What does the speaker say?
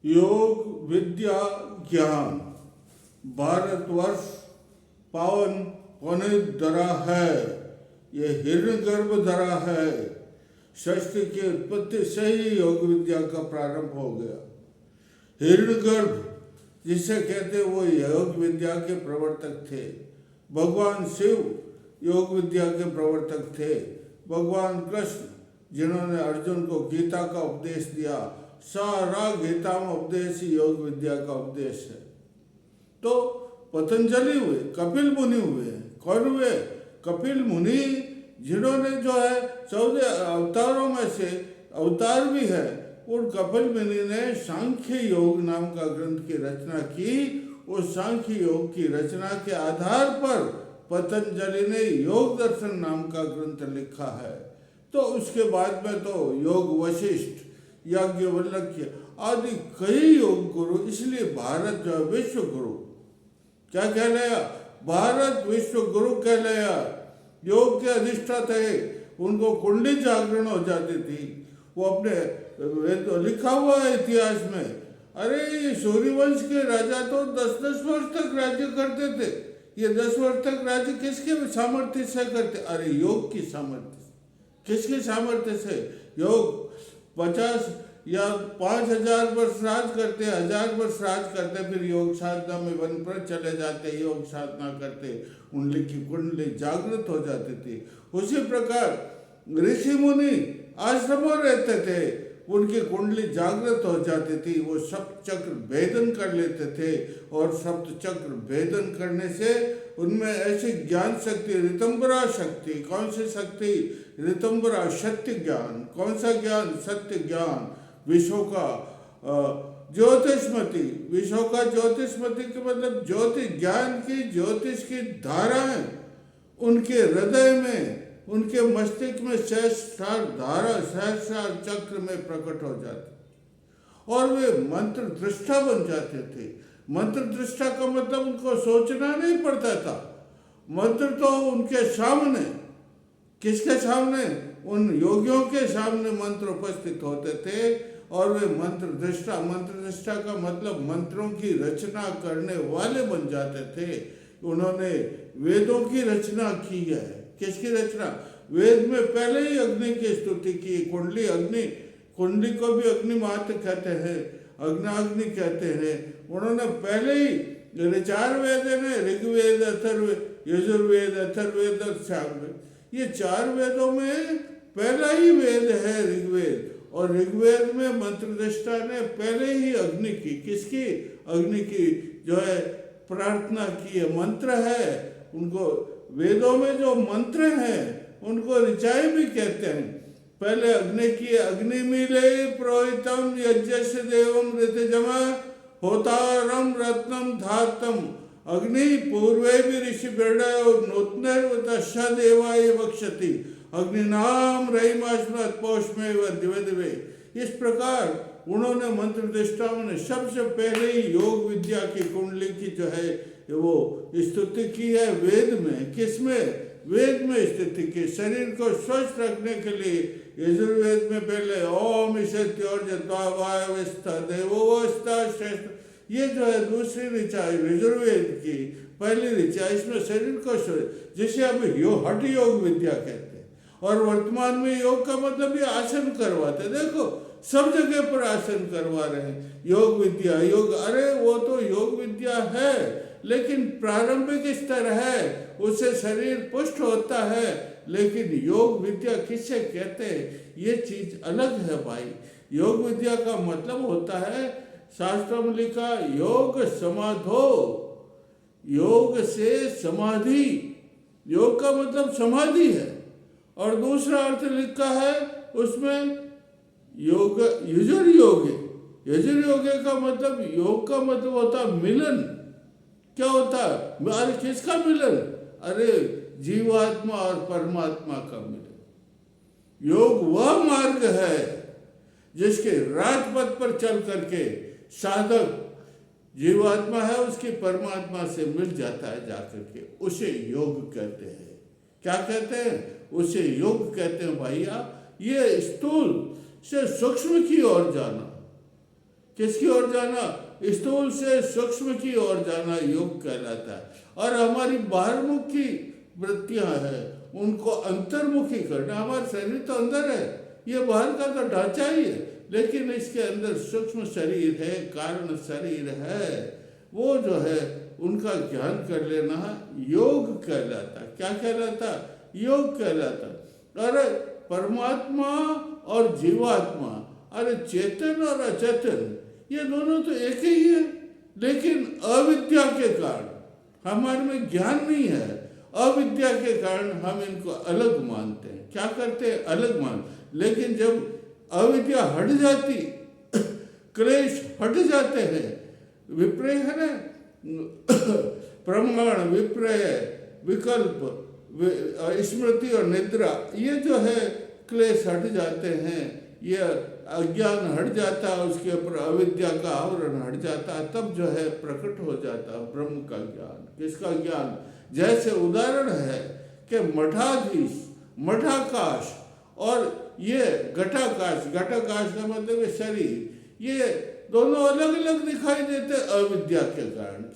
योग विद्या ज्ञान भारतवर्ष पावन पुनित धरा है। ये हिरण्यगर्भ धरा है। सृष्टि की उत्पत्ति से ही योग विद्या का प्रारंभ हो गया। हिरण्यगर्भ जिसे कहते वो योग विद्या के प्रवर्तक थे। भगवान शिव योग विद्या के प्रवर्तक थे। भगवान कृष्ण जिन्होंने अर्जुन को गीता का उपदेश दिया, सारा गीता में उपदेश ही योग विद्या का उपदेश है। तो पतंजलि हुए, कपिल मुनि हुए। कौन हुए? कपिल मुनि, जिन्होंने जो है 14 अवतारों में से अवतार भी है। उन कपिल मुनि ने सांख्य योग नाम का ग्रंथ की रचना की। उस सांख्य योग की रचना के आधार पर पतंजलि ने योग दर्शन नाम का ग्रंथ लिखा है। तो उसके बाद में तो योग वशिष्ठ, याज्ञवल्क्य आदि कई योग गुरु, इसलिए भारत जो है विश्व गुरु क्या कहलाया? भारत विश्व गुरु कहलाया। योग के अधिष्ठाता थे, उनको कुंडली जागरण हो जाती थी। वो अपने लिखा हुआ है इतिहास में, अरे सूर्यवंश के राजा तो 10-10 वर्ष तक राज्य करते थे। ये 10 वर्ष तक राज्य किसके सामर्थ्य से करते? अरे योग की सामर्थ्य। किसके सामर्थ्य से? योग 50 या 5000 वर्ष राज करते, 1000 वर्ष राज करते, फिर योग साधना में वन पर चले जाते, योग साधना करते, उनकी कुंडली जागृत हो जाती थी। उसी प्रकार ऋषि मुनि आश्रमों रहते थे, उनकी कुंडली जागृत हो जाती थी। वो सप्त चक्र भेदन कर लेते थे और सप्त चक्र भेदन करने से उनमें ऐसी ज्ञान शक्ति, ऋतंबरा शक्ति। कौन सी शक्ति? ऋतंबरा, सत्य ज्ञान। कौन सा ज्ञान? सत्य ज्ञान। विश्व का ज्योतिषमति, विश्व का ज्योतिषमति के मतलब ज्योतिष ज्ञान की, ज्योतिष की धाराएं उनके हृदय में, उनके मस्तिष्क में सहस्रार धारा, सहस्रार चक्र में प्रकट हो जाती और वे मंत्र दृष्टा बन जाते थे। मंत्र दृष्टा का मतलब उनको सोचना नहीं पड़ता था। मंत्र तो उनके सामने, किसके सामने? उन योगियों के सामने मंत्र उपस्थित होते थे और वे मंत्र दृष्टा, मंत्र दृष्टा का मतलब मंत्रों की रचना करने वाले बन जाते थे। उन्होंने वेदों की रचना की है। किसकी रचना? वेद में पहले ही अग्नि की स्तुति की। कुंडली अग्नि, कुंडली को भी अग्निमात्र कहते हैं, अग्नाग्नि कहते हैं। उन्होंने पहले ही 4 वेद है, ऋग्वेद, अथर्ववेद, यजुर्वेद, अथर्ववेद और सामवेद। ये 4 वेदों में पहला ही वेद है ऋग्वेद। और ऋग्वेद में मंत्र दृष्टा ने पहले ही अग्नि की, किसकी? अग्नि की जो है प्रार्थना की है। मंत्र है उनको, वेदों में जो मंत्र हैं उनको ऋचाएं भी कहते हैं। पहले अग्नि की, अग्नि मिले प्रोहितम यज्ञस्य देवम ऋतजमा होतारम रत्नम धातम अग्नि पूर्वे भी ऋषि नूतनर्वतश्य देवाय वक्षति अग्नि नाम रहीमास्मत् पौष्मे व दिवे दिवे। इस प्रकार उन्होंने मंत्र दृष्टाओं ने सबसे पहले ही योग विद्या की कुंडली की जो है वो स्तुति की है वेद में। किसमें? वेद में स्थिति की। शरीर को स्वस्थ रखने के लिए यजुर्वेद में पहले ओम देवोवस्था श्रेष्ठ, ये जो है दूसरी ऋचा यजुर्वेद की, पहली ऋचा। इसमें शरीर को स्वस्थ, जिसे अब हठ योग विद्या कहते हैं। और वर्तमान में योग का मतलब ये आसन करवाते। देखो सब जगह पर आसन करवा रहे हैं। योग विद्या, योग, अरे वो तो योग विद्या है लेकिन प्रारंभिक स्तर है, उससे शरीर पुष्ट होता है। लेकिन योग विद्या किससे कहते हैं? ये चीज अलग है भाई। योग विद्या का मतलब होता है, शास्त्रों में लिखा, योग समाधो, योग से समाधि। योग का मतलब समाधि है। और दूसरा अर्थ लिखा है उसमें योग, युजुर योगे। युजुर योगे का मतलब, योग का मतलब होता मिलन। क्या होता है? अरे किसका मिलन? अरे जीवात्मा और परमात्मा का मिलन। योग वह मार्ग है जिसके राजपथ पर चल करके साधक जीवात्मा है उसकी परमात्मा से मिल जाता है जाकर के, उसे योग कहते हैं। क्या कहते हैं? उसे योग कहते हैं भैया। ये स्थूल से सूक्ष्म की ओर जाना, किसकी ओर जाना? स्थूल से सूक्ष्म की ओर जाना योग कहलाता है। और हमारी बाहरमुखी वृत्तियां हैं, उनको अंतर्मुखी करना। हमारा शरीर तो अंदर है, ये बाहर का तो ढांचा ही है, लेकिन इसके अंदर सूक्ष्म शरीर है, कारण शरीर है, वो जो है उनका ज्ञान कर लेना योग कहलाता। क्या कहलाता? योग कहलाता। अरे परमात्मा और जीवात्मा, अरे चेतन और अचेतन, ये दोनों तो एक ही है, लेकिन अविद्या के कारण, हमारे में ज्ञान नहीं है, अविद्या के कारण हम इनको अलग मानते हैं। क्या करते हैं? अलग मान। लेकिन जब अविद्या हट जाती, क्लेश हट जाते हैं, विपर्य है ना, प्रमाण, विपर्य, विकल्प, स्मृति और निद्रा, ये जो है क्लेश हट जाते हैं, ये अज्ञान हट जाता है, उसके ऊपर अविद्या का आवरण हट जाता है, तब जो है प्रकट हो जाता है ब्रह्म का ज्ञान। किसका ज्ञान? जैसे उदाहरण है कि मठाधीश, मठाकाश और ये घटाकाश, घटाकाश का मतलब है शरीर, ये दोनों अलग अलग दिखाई देते अविद्या के कारण।